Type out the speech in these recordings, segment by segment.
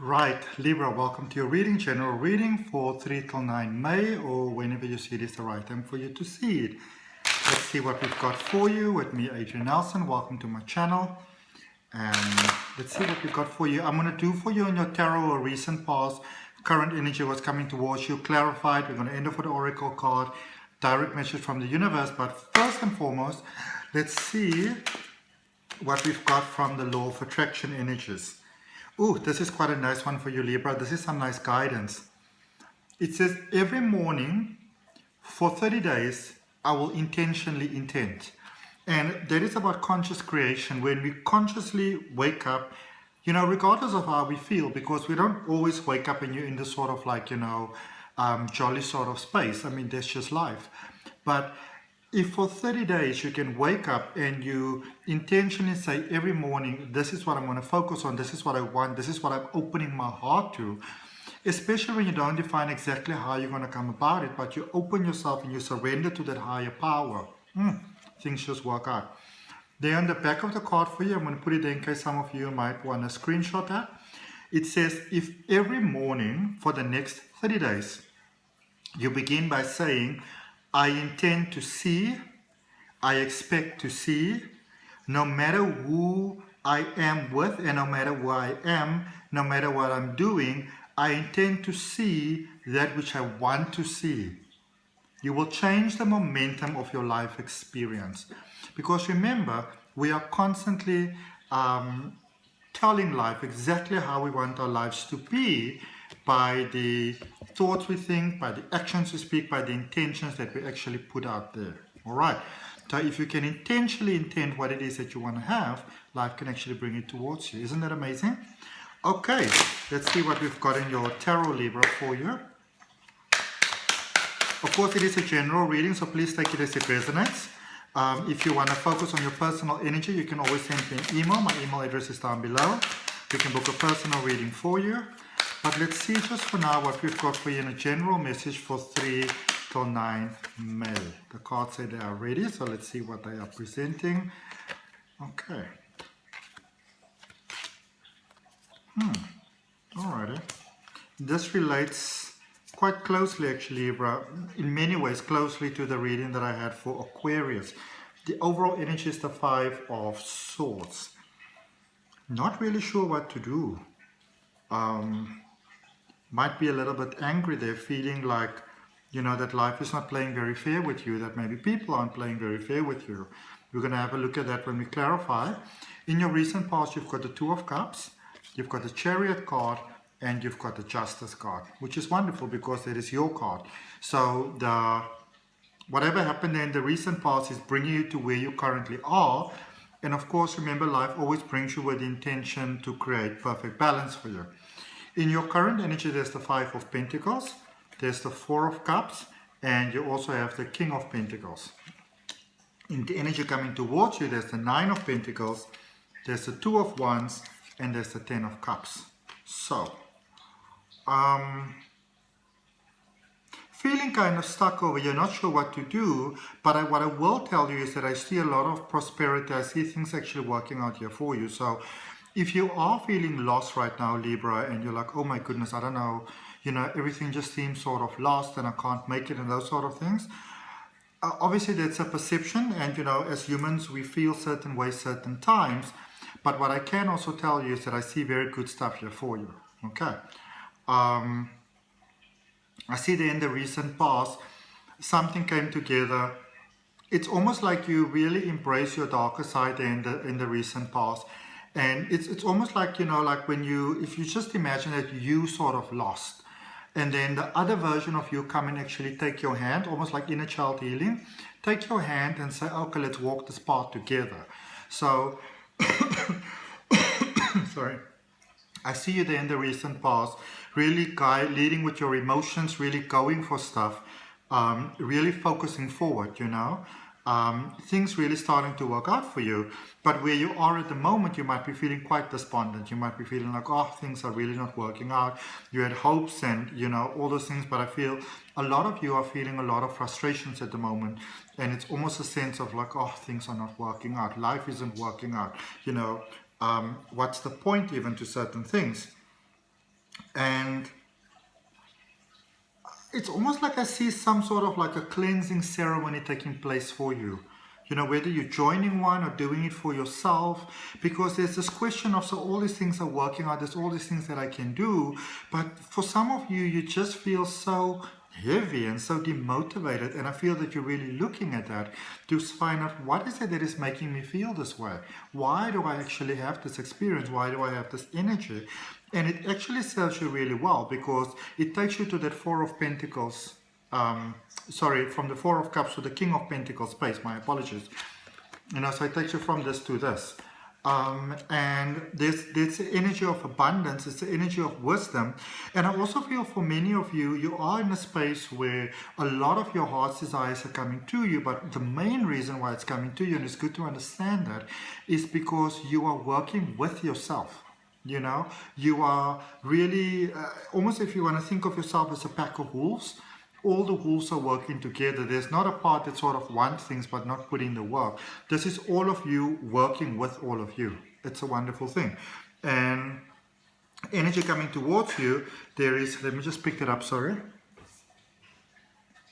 Right, Libra, welcome to your reading, general reading for 3 till 9 May, or whenever you see it is the right time for you to see it. Let's see what we've got for you with me, Adrian H. Welcome to my channel. And let's see what we've got for you. I'm going to do for you in your tarot a recent past, current energy, what's coming towards you, clarified. We're going to end off with the oracle card, direct message from the universe. But first and foremost, let's see what we've got from the law of attraction energies. Ooh, this is quite a nice one for you, Libra. This is some nice guidance. It says, every morning for 30 days, I will intentionally intend. And that is about conscious creation, when we consciously wake up, regardless of how we feel, because we don't always wake up and you're in this sort of like, jolly sort of space. I mean, that's just life. But if for 30 days you can wake up and you intentionally say every morning, this is what I'm going to focus on, this is what I want, this is what I'm opening my heart to, especially when you don't define exactly how you're going to come about it, but you open yourself and you surrender to that higher power, things just work out. There on the back of the card for you, I'm going to put it there in case some of you might want to screenshot that. It says, if every morning for the next 30 days, you begin by saying, I intend to see, I expect to see, no matter who I am with and no matter who I am, no matter what I'm doing, I intend to see that which I want to see. You will change the momentum of your life experience. Because remember, we are constantly telling life exactly how we want our lives to be, by the thoughts we think, by the actions we speak, by the intentions that we actually put out there. All right. So if you can intentionally intend what it is that you want to have, life can actually bring it towards you. Isn't that amazing? Okay, let's see what we've got in your tarot, Libra, for you. Of course, it is a general reading, so please take it as it resonates. If you want to focus on your personal energy, you can always send me an email. My email address is down below. We can book a personal reading for you. But let's see just for now what we've got for you in a general message for 3 till 9 May. The cards say they are ready, so let's see what they are presenting. Okay. Alrighty. This relates quite closely, actually, Libra, in many ways closely to the reading that I had for Aquarius. The overall energy is the 5 of Swords. Not really sure what to do. Might be a little bit angry there, feeling like, that life is not playing very fair with you, that maybe people aren't playing very fair with you. We're going to have a look at that when we clarify. In your recent past, you've got the 2 of Cups, you've got the Chariot card, and you've got the Justice card, which is wonderful because that is your card. So whatever happened in the recent past is bringing you to where you currently are. And of course, remember, life always brings you with the intention to create perfect balance for you. In your current energy, there's the 5 of Pentacles, there's the 4 of Cups, and you also have the King of Pentacles. In the energy coming towards you, there's the 9 of Pentacles, there's the 2 of Wands, and there's the 10 of Cups. So, feeling kind of stuck over here, not sure what to do, but what I will tell you is that I see a lot of prosperity. I see things actually working out here for you. So if you are feeling lost right now, Libra, and you're like, oh my goodness, I don't know, everything just seems sort of lost and I can't make it and those sort of things. Obviously, that's a perception, and as humans, we feel certain ways, certain times. But what I can also tell you is that I see very good stuff here for you. Okay. I see that in the recent past, something came together. It's almost like you really embrace your darker side in the recent past. And it's almost like, like when if you just imagine that you sort of lost, and then the other version of you come and actually take your hand, almost like inner child healing, take your hand and say, okay, let's walk this path together. So, sorry, I see you there in the recent past, really leading with your emotions, really going for stuff, really focusing forward, things really starting to work out for you. But where you are at the moment, you might be feeling quite despondent. You might be feeling like, oh, things are really not working out. You had hopes and, all those things. But I feel a lot of you are feeling a lot of frustrations at the moment. And it's almost a sense of like, oh, things are not working out. Life isn't working out. What's the point even to certain things? And it's almost like I see some sort of like a cleansing ceremony taking place for you. You know, whether you're joining one or doing it for yourself, because there's this question of, so all these things are working out, there's all these things that I can do, but for some of you, you just feel so heavy and so demotivated, and I feel that you're really looking at that to find out, what is it that is making me feel this way? Why do I actually have this experience? Why do I have this energy? And it actually serves you really well, because it takes you to that Four of Pentacles, from the Four of Cups to the King of Pentacles space, my apologies. You know, so it takes you from this to this. And there's the energy of abundance, it's the energy of wisdom. And I also feel for many of you, you are in a space where a lot of your heart's desires are coming to you, but the main reason why it's coming to you, and it's good to understand that, is because you are working with yourself. You know, you are really, almost if you want to think of yourself as a pack of wolves, all the wolves are working together. There's not a part that sort of wants things but not put in the work. This is all of you working with all of you. It's a wonderful thing. And energy coming towards you, there is, let me just pick that up, sorry.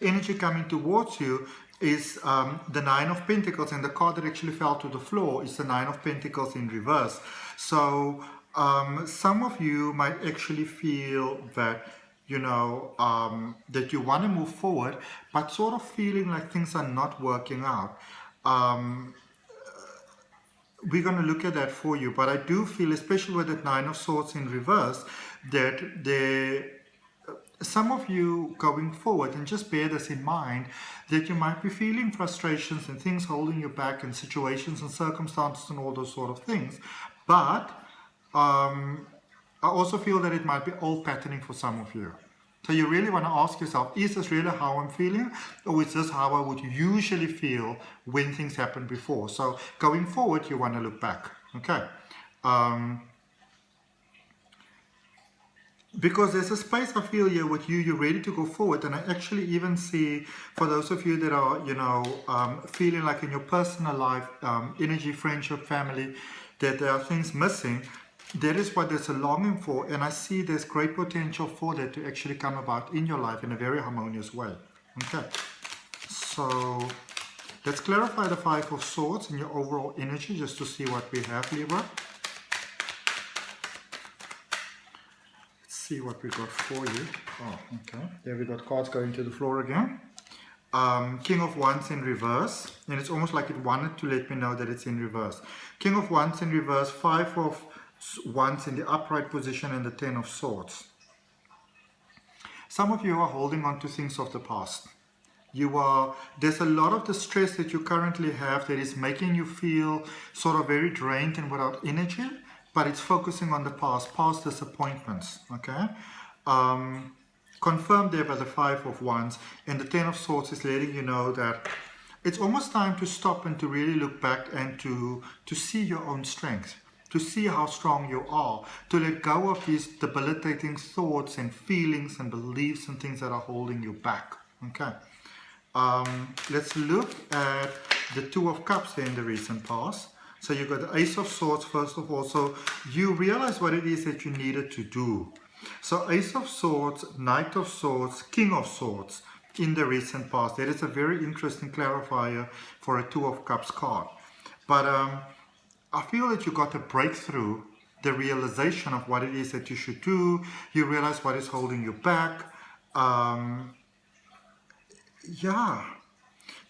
Energy coming towards you is the Nine of Pentacles, and the card that actually fell to the floor is the Nine of Pentacles in reverse. So some of you might actually feel that, you know, that you want to move forward, but sort of feeling like things are not working out. We're going to look at that for you, but I do feel, especially with that Nine of Swords in reverse, that some of you going forward, and just bear this in mind, that you might be feeling frustrations and things holding you back, and situations and circumstances and all those sort of things. But I also feel that it might be old patterning for some of you. So you really want to ask yourself, is this really how I'm feeling? Or is this how I would usually feel when things happened before? So going forward, you want to look back. Okay. Because there's a space I feel here with you, you're ready to go forward. And I actually even see, for those of you that are, you know, feeling like in your personal life, energy, friendship, family, that there are things missing. That is what there's a longing for, and I see there's great potential for that to actually come about in your life in a very harmonious way. Okay, so let's clarify the Five of Swords in your overall energy, just to see what we have, Libra. Let's see what we got for you. Oh, okay, there we got cards going to the floor again. King of Wands in reverse, and it's almost like it wanted to let me know that it's in reverse. King of Wands in reverse, Five of Wands in the upright position, and the Ten of Swords. Some of you are holding on to things of the past. There's a lot of the stress that you currently have that is making you feel sort of very drained and without energy, but it's focusing on the past disappointments. Okay, confirmed there by the Five of Wands, and the Ten of Swords is letting you know that it's almost time to stop and to really look back and to see your own strength, to see how strong you are, to let go of these debilitating thoughts and feelings and beliefs and things that are holding you back. Okay, let's look at the Two of Cups here in the recent past. So you've got the Ace of Swords first of all, so you realize what it is that you needed to do. So Ace of Swords, Knight of Swords, King of Swords in the recent past. That is a very interesting clarifier for a Two of Cups card. But I feel that you got a breakthrough, the realization of what it is that you should do. You realize what is holding you back. Yeah.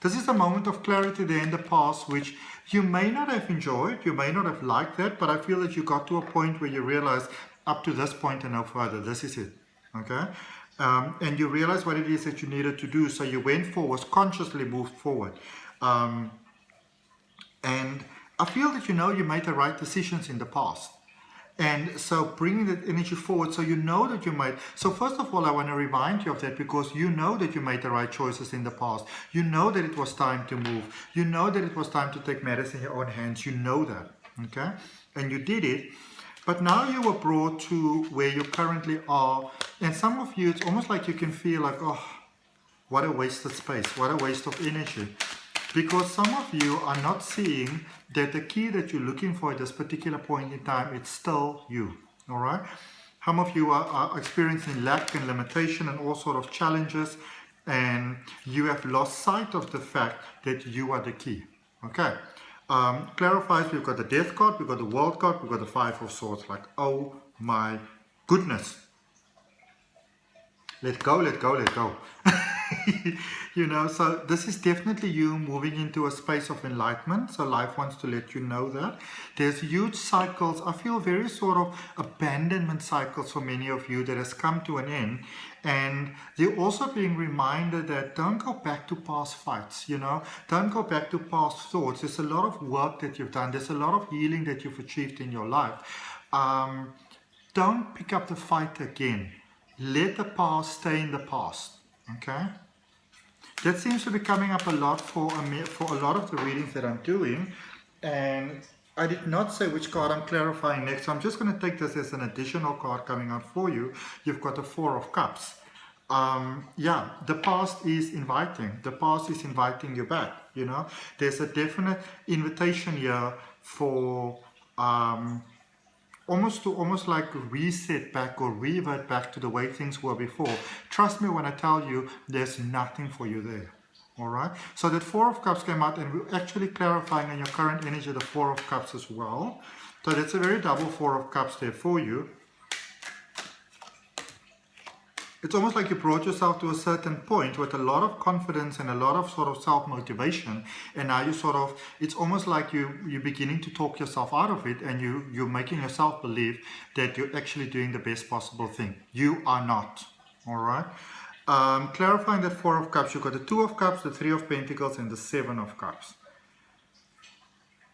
This is a moment of clarity there in the past, which you may not have enjoyed, you may not have liked that, but I feel that you got to a point where you realize, up to this point and no further, this is it. Okay? And you realize what it is that you needed to do, so you went forward, consciously moved forward. And I feel that you know you made the right decisions in the past. And so bringing that energy forward, so you know that you made... So first of all, I want to remind you of that, because you know that you made the right choices in the past. You know that it was time to move. You know that it was time to take matters in your own hands. You know that, okay? And you did it. But now you were brought to where you currently are. And some of you, it's almost like you can feel like, oh, what a wasted space. What a waste of energy. Because some of you are not seeing that the key that you're looking for at this particular point in time, it's still you, all right? Some of you are experiencing lack and limitation and all sort of challenges, and you have lost sight of the fact that you are the key. Okay. Clarifies, we've got the Death card, we've got the World card, we've got the Five of Swords. Like, oh my goodness. Let go, let go, let go. You know, so this is definitely you moving into a space of enlightenment. So life wants to let you know that. There's huge cycles. I feel very sort of abandonment cycles for many of you that has come to an end. And you're also being reminded that don't go back to past fights, you know. Don't go back to past thoughts. There's a lot of work that you've done. There's a lot of healing that you've achieved in your life. Don't pick up the fight again. Let the past stay in the past. Okay? That seems to be coming up a lot for a lot of the readings that I'm doing. And I did not say which card I'm clarifying next. So I'm just going to take this as an additional card coming out for you. You've got the Four of Cups. Yeah, the past is inviting. The past is inviting you back, you know. There's a definite invitation here for almost like reset back or revert back to the way things were before. Trust me when I tell you, there's nothing for you there. All right. So that Four of Cups came out, and we're actually clarifying in your current energy the Four of Cups as well. So that's a very double Four of Cups there for you. It's almost like you brought yourself to a certain point with a lot of confidence and a lot of sort of self-motivation, and now you sort of, it's almost like you're beginning to talk yourself out of it, and you're making yourself believe that you're actually doing the best possible thing. You are not. All right. Clarifying that Four of Cups, you've got the Two of Cups, the Three of Pentacles, and the Seven of Cups.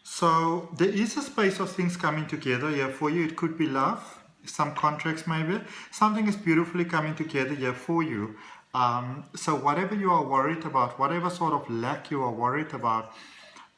So there is a space of things coming together here for you. It could be love. Some contracts maybe. Something is beautifully coming together here for you. So whatever you are worried about, whatever sort of lack you are worried about,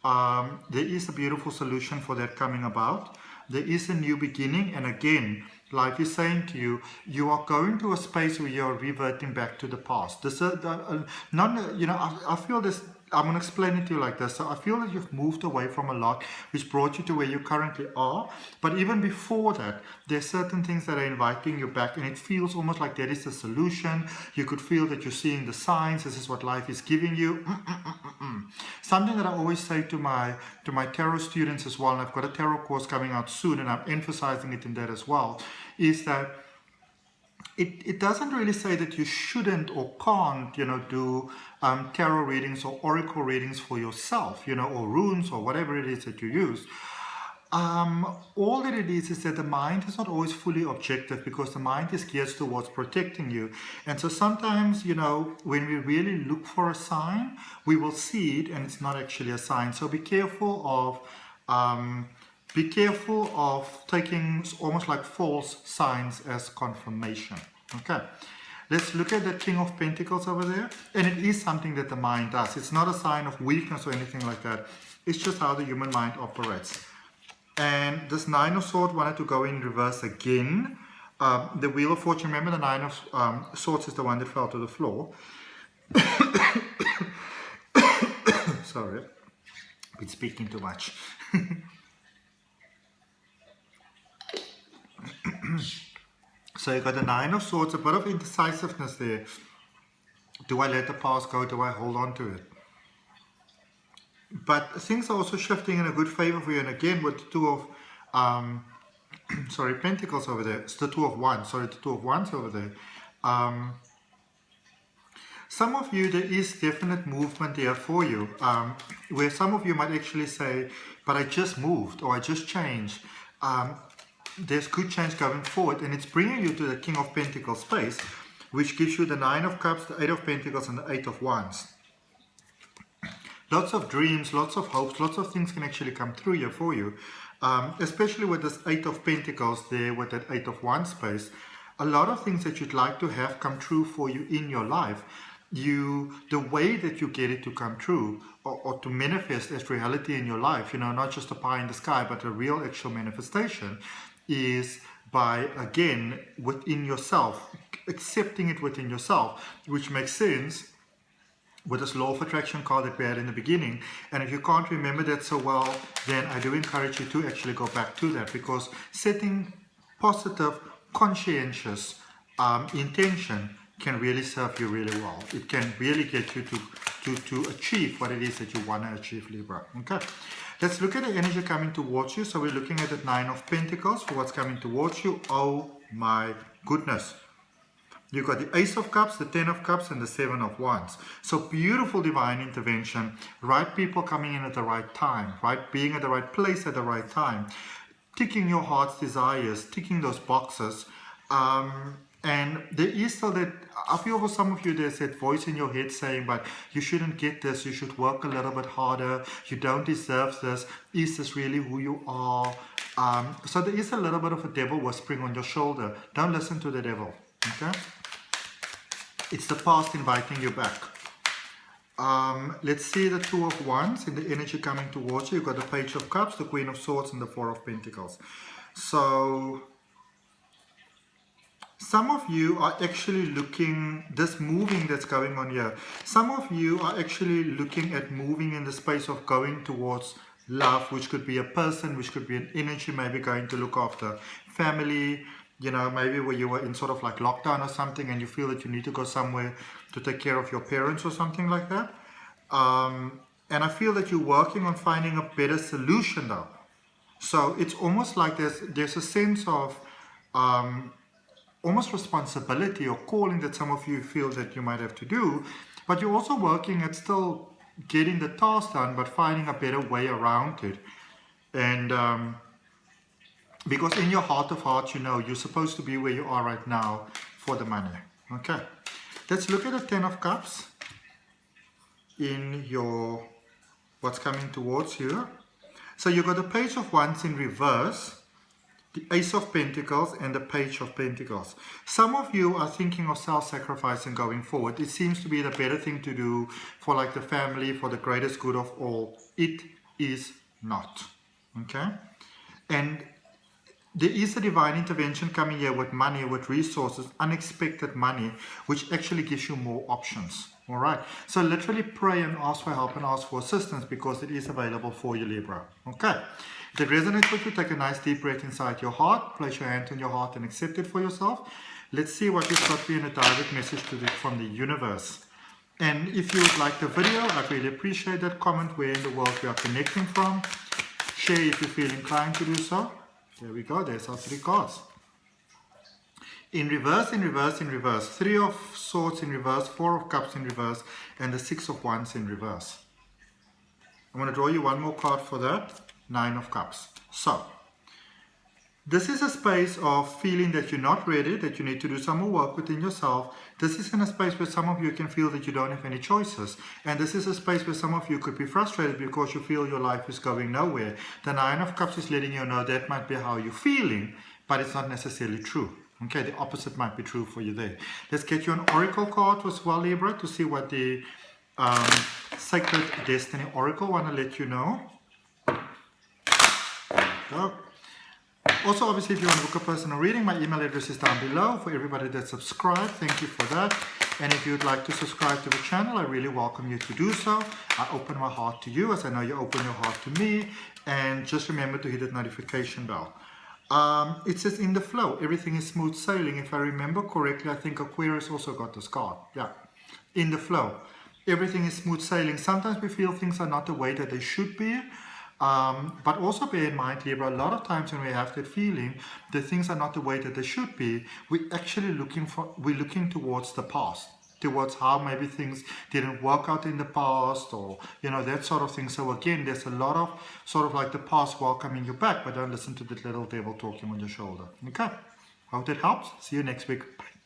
there is a beautiful solution for that coming about. There is a new beginning, and again, life is saying to you, you are going to a space where you are reverting back to the past. This, you know, I feel this. I'm going to explain it to you like this. So I feel that you've moved away from a lot which brought you to where you currently are. But even before that, there's certain things that are inviting you back, and it feels almost like that is the solution. You could feel that you're seeing the signs. This is what life is giving you. Something that I always say to my tarot students as well, and I've got a tarot course coming out soon, and I'm emphasizing it in that as well, is that it doesn't really say that you shouldn't or can't, you know, do tarot readings or oracle readings for yourself, you know, or runes or whatever it is that you use. All that it is that the mind is not always fully objective, because the mind is geared towards protecting you. And so sometimes, you know, when we really look for a sign, we will see it and it's not actually a sign. So be careful of taking almost like false signs as confirmation. Okay, let's look at the King of Pentacles over there. And it is something that the mind does. It's not a sign of weakness or anything like that. It's just how the human mind operates. And this Nine of Swords wanted to go in reverse again. The Wheel of Fortune, remember the Nine of Swords is the one that fell to the floor. Sorry, I've been speaking too much. So you got the Nine of Swords, a bit of indecisiveness there. Do I let the past go? Do I hold on to it? But things are also shifting in a good favor for you. And again, with the Two of Pentacles over there. It's the Two of Wands. Sorry, the Two of Wands over there. Some of you, there is definite movement here for you, where some of you might actually say, but I just moved, or I just changed. There's good change going forward, and it's bringing you to the King of Pentacles space, which gives you the Nine of Cups, the Eight of Pentacles, and the Eight of Wands. Lots of dreams, lots of hopes, lots of things can actually come through here for you, especially with this Eight of Pentacles there with that Eight of Wands space. A lot of things that you'd like to have come true for you in your life, the way that you get it to come true or to manifest as reality in your life, you know, not just a pie in the sky, but a real actual manifestation, is by, again, within yourself, accepting it within yourself, which makes sense with this Law of Attraction card that we had in the beginning. And if you can't remember that so well, then I do encourage you to actually go back to that, because setting positive, conscientious intention can really serve you really well. It can really get you to achieve what it is that you want to achieve, Libra. Okay, let's look at the energy coming towards you. So we're looking at the Nine of Pentacles for what's coming towards you. Oh my goodness. You've got the Ace of Cups, the Ten of Cups, and the Seven of Wands. So beautiful divine intervention, right people coming in at the right time, right being at the right place at the right time, ticking your heart's desires, ticking those boxes. And there is still that, I feel for some of you, there's that voice in your head saying, but you shouldn't get this, you should work a little bit harder, you don't deserve this, is this really who you are? So there is a little bit of a devil whispering on your shoulder. Don't listen to the devil, okay? It's the past inviting you back. Let's see the Two of Wands in the energy coming towards you. You've got the Page of Cups, the Queen of Swords, and the Four of Pentacles. So some of you are actually looking, this moving that's going on here, some of you are actually looking at moving in the space of going towards love, which could be a person, which could be an energy, maybe going to look after family, you know, maybe where you were in sort of like lockdown or something and you feel that you need to go somewhere to take care of your parents or something like that. And I feel that you're working on finding a better solution though. So it's almost like there's a sense of almost responsibility or calling that some of you feel that you might have to do, but you're also working at still getting the task done, but finding a better way around it. And because in your heart of hearts, you know, you're supposed to be where you are right now for the money. Okay, let's look at the Ten of Cups in your, what's coming towards you. So you've got the Page of Wands in reverse, the Ace of Pentacles, and the Page of Pentacles. Some of you are thinking of self-sacrificing going forward. It seems to be the better thing to do for like the family, for the greatest good of all. It is not. Okay? And there is a divine intervention coming here with money, with resources, unexpected money, which actually gives you more options. All right? So literally pray and ask for help and ask for assistance because it is available for you, Libra. Okay? If it resonates with you, take a nice deep breath inside your heart, place your hand on your heart and accept it for yourself. Let's see what you've got for you in a direct message from the universe. And if you would like the video, I'd really appreciate that. Comment where in the world we are connecting from. Share if you feel inclined to do so. There we go, there's our three cards. In reverse, in reverse, in reverse. Three of Swords in reverse, Four of Cups in reverse, and the Six of Wands in reverse. I'm going to draw you one more card for that. Nine of Cups. So, this is a space of feeling that you're not ready, that you need to do some more work within yourself. This is in a space where some of you can feel that you don't have any choices. And this is a space where some of you could be frustrated because you feel your life is going nowhere. The Nine of Cups is letting you know that might be how you're feeling, but it's not necessarily true. Okay, the opposite might be true for you there. Let's get you an Oracle card as well, Libra, to see what the Sacred Destiny Oracle want to let you know. Go. Also, obviously, if you want to book a personal reading, my email address is down below for everybody that subscribed. Thank you for that. And if you'd like to subscribe to the channel, I really welcome you to do so. I open my heart to you as I know you open your heart to me. And just remember to hit that notification bell. It says in the flow, everything is smooth sailing. If I remember correctly, I think Aquarius also got this card. Yeah, in the flow, everything is smooth sailing. Sometimes we feel things are not the way that they should be. But also bear in mind, Libra, a lot of times when we have that feeling that things are not the way that they should be, we're actually looking towards the past, towards how maybe things didn't work out in the past, or you know, that sort of thing. So again, there's a lot of sort of like the past welcoming you back, but don't listen to the little devil talking on your shoulder. Okay, hope that helps. See you next week. Bye.